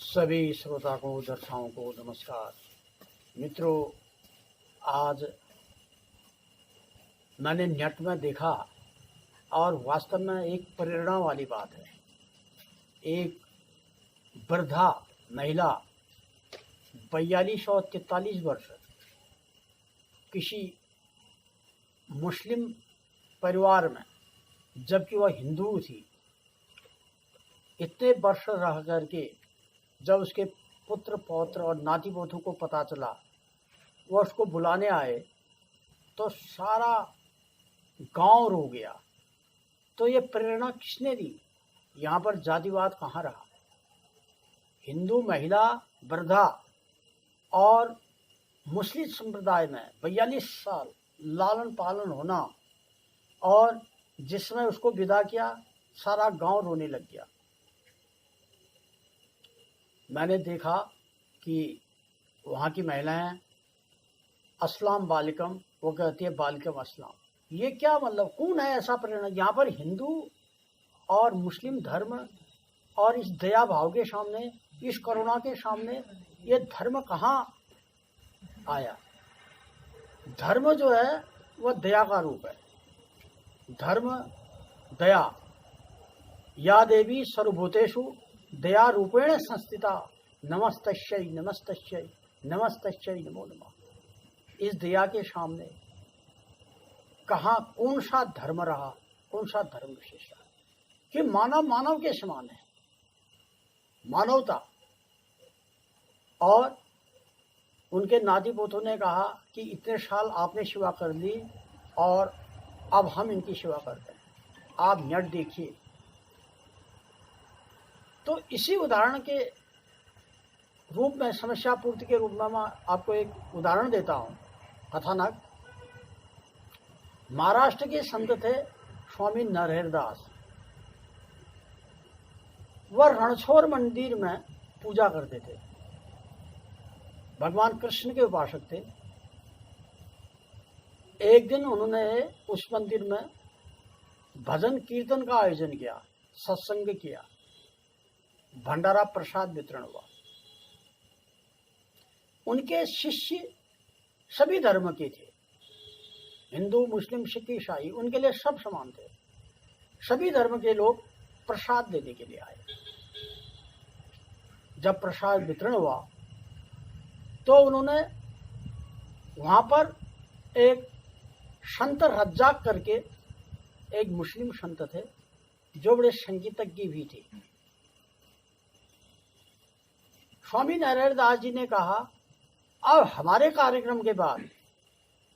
सभी श्रोता को दर्शकों को नमस्कार। मित्रों, आज मैंने नेट में देखा और वास्तव में एक प्रेरणा वाली बात है। एक वृद्धा महिला 42 और 43 वर्ष किसी मुस्लिम परिवार में, जबकि वह हिंदू थी, इतने वर्ष रह करके जब उसके पुत्र पौत्र और नाती पोतों को पता चला, वह उसको बुलाने आए तो सारा गांव रो गया। तो ये प्रेरणा किसने दी? यहाँ पर जातिवाद कहाँ रहा? हिंदू महिला वृद्धा और मुस्लिम संप्रदाय में 42 साल लालन पालन होना, और जिसमें उसको विदा किया, सारा गांव रोने लग गया। मैंने देखा कि वहाँ की महिलाएं अस्लाम बालिकम, वो कहती है बालिकम अस्लाम। ये क्या मतलब? कौन है ऐसा प्रेरणा? यहाँ पर हिंदू और मुस्लिम धर्म और इस दया भाव के सामने, इस करुणा के सामने ये धर्म कहाँ आया? धर्म जो है वह दया का रूप है। धर्म दया, या देवी सर्वभूतेषु दया रूपेण संस्थिता नमस्तस्यै नमस्तस्यै नमस्तस्यै नमो नमः। इस दया के सामने कहाँ कौन सा धर्म रहा, कौन सा धर्म विशेष रहा कि मानव मानव के समान है, मानवता। और उनके नाती पोतों ने कहा कि इतने साल आपने सेवा कर ली और अब हम इनकी सेवा करते हैं, आप नेट देखिए। तो इसी उदाहरण के रूप में, समस्या पूर्ति के रूप में मैं आपको एक उदाहरण देता हूँ, कथानक। महाराष्ट्र के संत थे स्वामी नरहरदास। वह रणछोड़ मंदिर में पूजा करते थे, भगवान कृष्ण के उपासक थे। एक दिन उन्होंने उस मंदिर में भजन कीर्तन का आयोजन किया, सत्संग किया, भंडारा प्रसाद वितरण हुआ। उनके शिष्य सभी धर्म के थे, हिंदू मुस्लिम सिख ईसाई, उनके लिए सब समान थे। सभी धर्म के लोग प्रसाद लेने के लिए आए। जब प्रसाद वितरण हुआ तो उन्होंने वहां पर एक संत रज्जाक करके एक मुस्लिम संत थे, जो बड़े संगीतज्ञ भी थे। स्वामी नरहरदास जी ने कहा, अब हमारे कार्यक्रम के बाद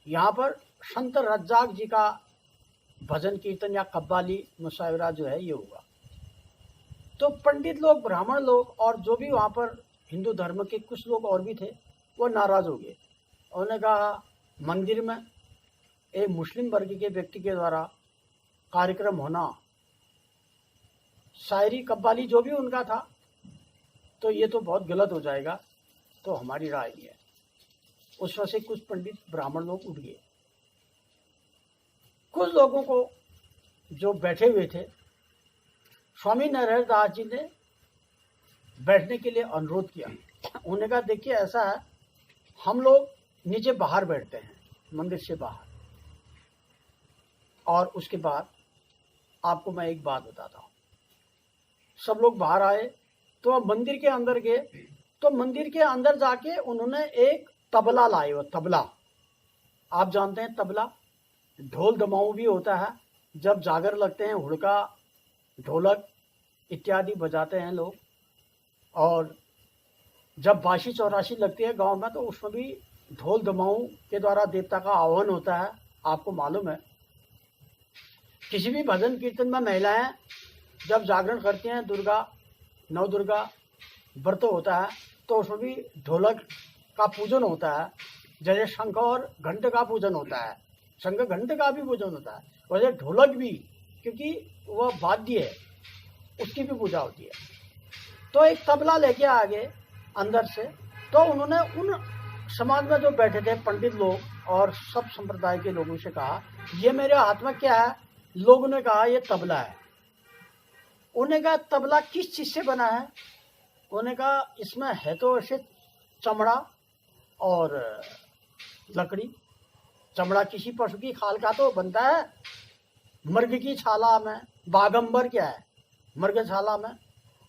यहाँ पर संत रज्जाक जी का भजन कीर्तन या कव्वाली मुशायरा जो है ये होगा। तो पंडित लोग, ब्राह्मण लोग और जो भी वहाँ पर हिंदू धर्म के कुछ लोग और भी थे, वो नाराज हो गए। उन्होंने कहा, मंदिर में एक मुस्लिम वर्ग के व्यक्ति के द्वारा कार्यक्रम होना, शायरी कव्वाली जो भी उनका था, तो ये तो बहुत गलत हो जाएगा, तो हमारी राय नहीं है। उस वजह से कुछ पंडित ब्राह्मण लोग उठ गए। कुछ लोगों को जो बैठे हुए थे, स्वामी नरहरदास जी ने बैठने के लिए अनुरोध किया। उन्होंने कहा, देखिए ऐसा है, हम लोग नीचे बाहर बैठते हैं, मंदिर से बाहर, और उसके बाद आपको मैं एक बात बताता हूँ। सब लोग बाहर आए तो मंदिर के अंदर गए। तो मंदिर के अंदर जाके उन्होंने एक तबला लाए। वो तबला, आप जानते हैं तबला, ढोल दमाऊ भी होता है। जब जागर लगते हैं, हुड़का, ढोलक इत्यादि बजाते हैं लोग। और जब बासी चौरासी लगती है गांव में, तो उसमें भी ढोल दमाऊ के द्वारा देवता का आह्वान होता है। आपको मालूम है, किसी भी भजन कीर्तन में महिलाएं जब जागरण करती हैं, दुर्गा नव दुर्गा व्रत होता है, तो उसमें भी ढोलक का पूजन होता है। जैसे शंख और घंट का पूजन होता है, शंख घंट का भी पूजन होता है, वैसे ढोलक भी, क्योंकि वह वाद्य है, उसकी भी पूजा होती है। तो एक तबला लेके आ गए अंदर से। तो उन्होंने उन समाज में जो बैठे थे पंडित लोग और सब संप्रदाय के लोगों से कहा, ये मेरे हाथ में क्या है? लोगों ने कहा, ये तबला है। उन्होंने कहा, तबला किस चीज से बना है? उन्होंने कहा इसमें है तो ऐसे चमड़ा और लकड़ी। चमड़ा किसी पशु की खाल का तो बनता है, मृग की छाला में, बागंबर क्या है, मृग छाला में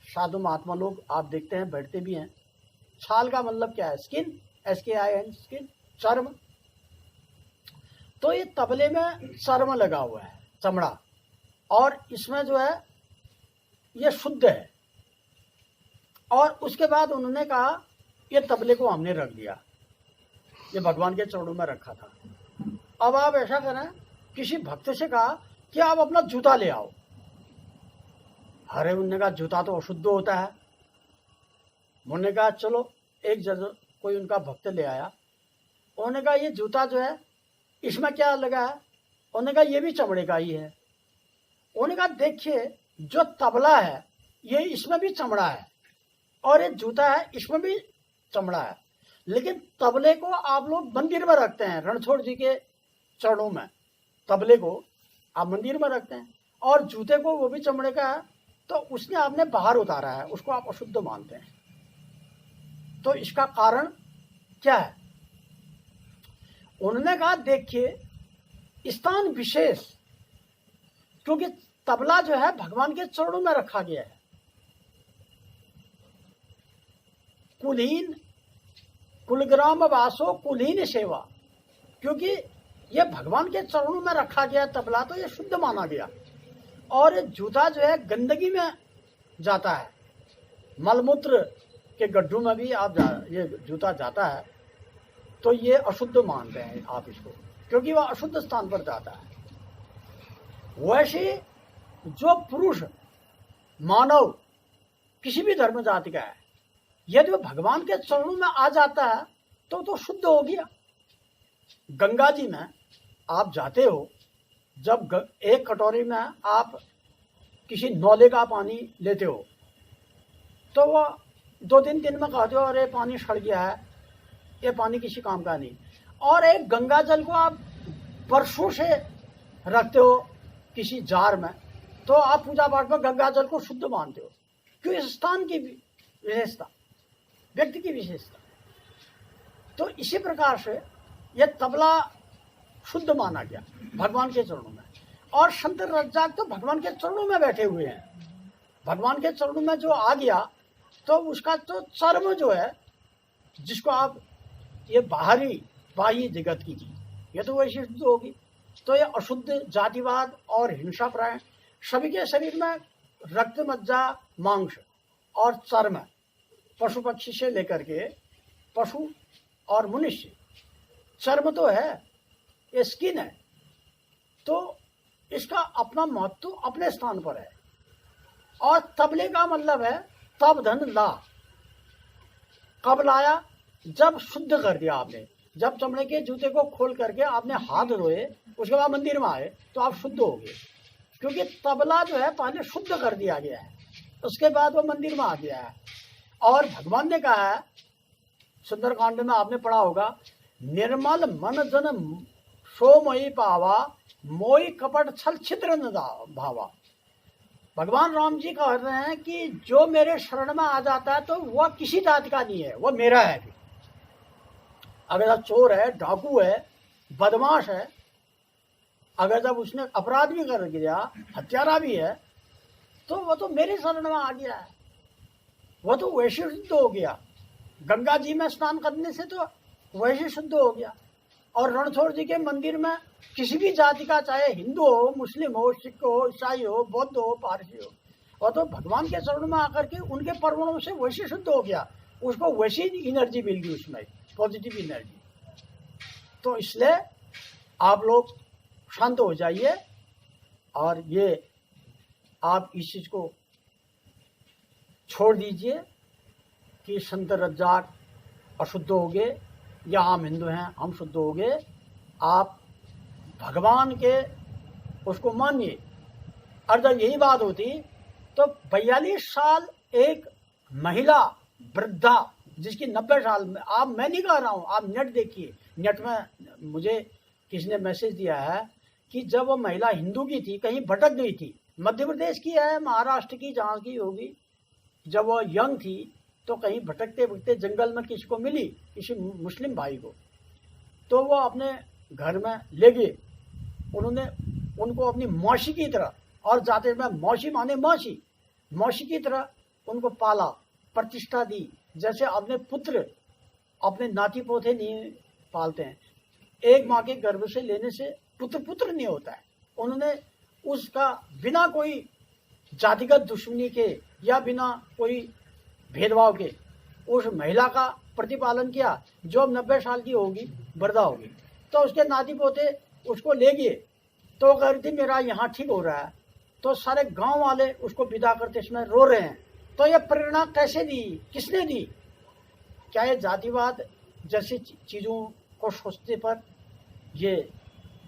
साधु महात्मा लोग आप देखते हैं बैठते भी हैं। छाल का मतलब क्या है, स्किन, SKIN, स्किन, चर्म। तो ये तबले में चर्म लगा हुआ है, चमड़ा, और इसमें जो है ये शुद्ध है। और उसके बाद उन्होंने कहा ये तबले को हमने रख दिया, ये भगवान के चरणों में रखा था। अब आप ऐसा करें, किसी भक्त से कहा कि आप अपना जूता ले आओ। अरे उन्होंने कहा जूता तो अशुद्ध होता है। उन्होंने कहा चलो, एक जगह कोई उनका भक्त ले आया। उन्होंने कहा ये जूता जो है इसमें क्या लगा है? उन्होंने कहा ये भी चमड़े का ही है। उन्होंने कहा देखिए जो तबला है ये इसमें भी चमड़ा है, और ये जूता है इसमें भी चमड़ा है, लेकिन तबले को आप लोग मंदिर में रखते हैं, रणछोड़ जी के चरणों में तबले को आप मंदिर में रखते हैं, और जूते को वो भी चमड़े का है, तो उसने आपने बाहर उतारा है, उसको आप अशुद्ध मानते हैं। तो इसका कारण क्या है? उन्होंने कहा देखिए स्थान विशेष, क्योंकि तबला जो है भगवान के चरणों में रखा गया है। कुलीन कुलग्राम वासो कुलीन सेवा, क्योंकि ये भगवान के चरणों में रखा गया तबला, तो ये शुद्ध माना गया। और जूता जो है गंदगी में जाता है, मलमूत्र के गड्ढों में भी आप ये जूता जाता है, तो ये अशुद्ध मानते हैं आप इसको, क्योंकि वह अशुद्ध स्थान पर जाता है। वैसे जो पुरुष मानव किसी भी धर्म जाति का है, यदि वो भगवान के चरणों में आ जाता है तो शुद्ध हो गया। गंगा जी में आप जाते हो, जब एक कटोरी में आप किसी नौले का पानी लेते हो, तो वह 2-3 दिन में कहते हो अरे पानी सड़ गया है, ये पानी किसी काम का नहीं। और एक गंगा जल को आप वर्षों से रखते हो किसी जार में, तो आप पूजा पाठ में गंगा जल को शुद्ध मानते हो, क्यों? इस स्थान की विशेषता, व्यक्ति की विशेषता। तो इसी प्रकार से यह तबला शुद्ध माना गया भगवान के चरणों में। और संत रज्जाक तो भगवान के चरणों में बैठे हुए हैं, भगवान के चरणों में जो आ गया तो उसका तो चर्म जो है, जिसको आप ये बाहरी बाह्य जगत की चीज, ये तो वैसी शुद्ध होगी। तो ये अशुद्ध, जातिवाद और हिंसा प्राय सभी के शरीर में रक्त, मज्जा, मांस और चर्म, पशु पक्षी से लेकर के पशु और मनुष्य, चर्म तो है, ये स्किन है, तो इसका अपना महत्व अपने स्थान पर है। और तबले का मतलब है तब धन ला, कब लाया? जब शुद्ध कर दिया आपने, जब चमड़े के जूते को खोल करके आपने हाथ धोए, उसके बाद मंदिर में आए, तो आप शुद्ध हो गए। क्योंकि तबला जो है पहले शुद्ध कर दिया गया है, उसके बाद वो मंदिर में आ गया है। और भगवान ने कहा है, सुंदरकांड में आपने पढ़ा होगा, निर्मल मन जन सोमयी पावा, मोई कपट छल छिद्र न भावा। भगवान राम जी कह रहे हैं कि जो मेरे शरण में आ जाता है तो वह किसी जाति का नहीं है, वह मेरा है भी। अगर जब चोर है, डाकू है, बदमाश है, अगर जब उसने अपराध भी कर दिया, हत्यारा भी है, तो वह तो मेरे शरण में आ गया है, वह तो वैसे शुद्ध हो गया। गंगा जी में स्नान करने से तो वैसे शुद्ध हो गया। और रणछोड़ जी के मंदिर में किसी भी जाति का, चाहे हिंदू हो, मुस्लिम हो, सिख हो, ईसाई हो, बौद्ध हो, पारसी हो, वह तो भगवान के चरणों में आकर के उनके पर्वणों से वैसे शुद्ध हो गया, उसको वैसी एनर्जी मिल गई, उसमें पॉजिटिव एनर्जी। तो इसलिए आप लोग शांत हो जाइए, और ये आप इस चीज को छोड़ दीजिए कि संत रज्जाक अशुद्ध हो गए या हम हिंदू हैं हम शुद्ध हो गए। आप भगवान के उसको मानिए। और जब यही बात होती तो 42 साल एक महिला वृद्धा, जिसकी 90 साल में, आप, मैं नहीं कह रहा हूँ, आप नेट देखिए, नेट में मुझे किसी ने मैसेज दिया है कि जब वो महिला हिंदू की थी, कहीं भटक गई थी, मध्य प्रदेश की है, महाराष्ट्र की, जहाँ की होगी, जब वो यंग थी तो कहीं भटकते भटकते जंगल में किसी को मिली, किसी मुस्लिम भाई को, तो वो अपने घर में ले गए। उन्होंने उनको अपनी मौसी की तरह, और जाते में मौसी माने मौसी, मौसी की तरह उनको पाला, प्रतिष्ठा दी। जैसे अपने पुत्र अपने नाती पोते नहीं पालते हैं, एक माँ के गर्भ से लेने से पुत्र पुत्र नहीं होता है। उन्होंने उसका बिना कोई जातिगत दुश्मनी के या बिना कोई भेदभाव के उस महिला का प्रतिपालन किया, जो अब 90 साल की होगी, वृद्धा होगी। तो उसके नाती पोते उसको ले गए, तो वो कह रही थी मेरा यहाँ ठीक हो रहा है, तो सारे गांव वाले उसको विदा करते समय रो रहे हैं। तो ये प्रेरणा कैसे दी, किसने दी? क्या ये जातिवाद जैसी चीज़ों को सोचते पर ये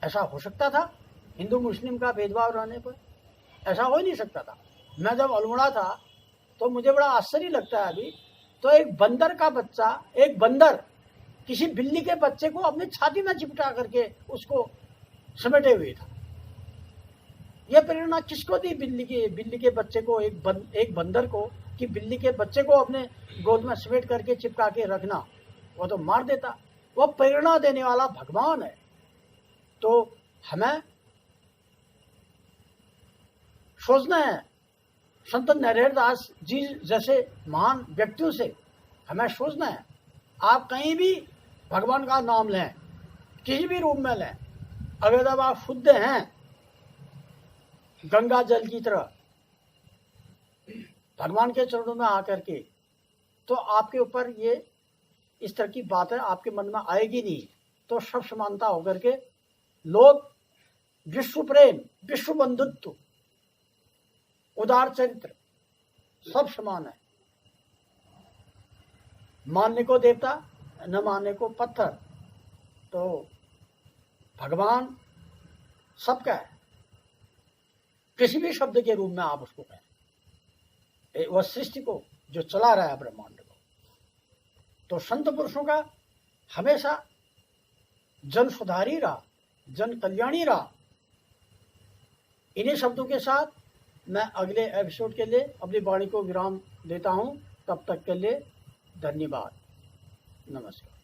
ऐसा हो सकता था? हिंदू मुस्लिम का भेदभाव रहने पर ऐसा हो ही नहीं सकता था। मैं जब अल्मोड़ा था तो मुझे बड़ा आश्चर्य लगता है अभी, तो एक बंदर का बच्चा, एक बंदर किसी बिल्ली के बच्चे को अपनी छाती में चिपटा करके उसको समेटे हुए था। यह प्रेरणा किसको दी? बिल्ली के बच्चे को, एक बंदर को, कि बिल्ली के बच्चे को अपने गोद में समेट करके चिपका के रखना, वो तो मार देता। वो प्रेरणा देने वाला भगवान है। तो हमें सोचना है, संत नरहरि दास जी जैसे महान व्यक्तियों से हमें सोचना है। आप कहीं भी भगवान का नाम लें, किसी भी रूप में लें, अगर जब आप शुद्ध हैं गंगा जल की तरह भगवान के चरणों में आकर के, तो आपके ऊपर ये इस तरह की बातें आपके मन में आएगी नहीं। तो सब समानता होकर के लोग विश्व प्रेम, विश्व बंधुत्व, उदार चरित्र सब समान है। मानने को देवता, न मानने को पत्थर। तो भगवान सबका है, किसी भी शब्द के रूप में आप उसको कहें। वह सृष्टि को जो चला रहा है ब्रह्मांड को। तो संत पुरुषों का हमेशा जन सुधारी रहा, जन कल्याणी रहा। इन्हीं शब्दों के साथ मैं अगले एपिसोड के लिए अपनी वाणी को विराम देता हूं। तब तक के लिए धन्यवाद, नमस्कार।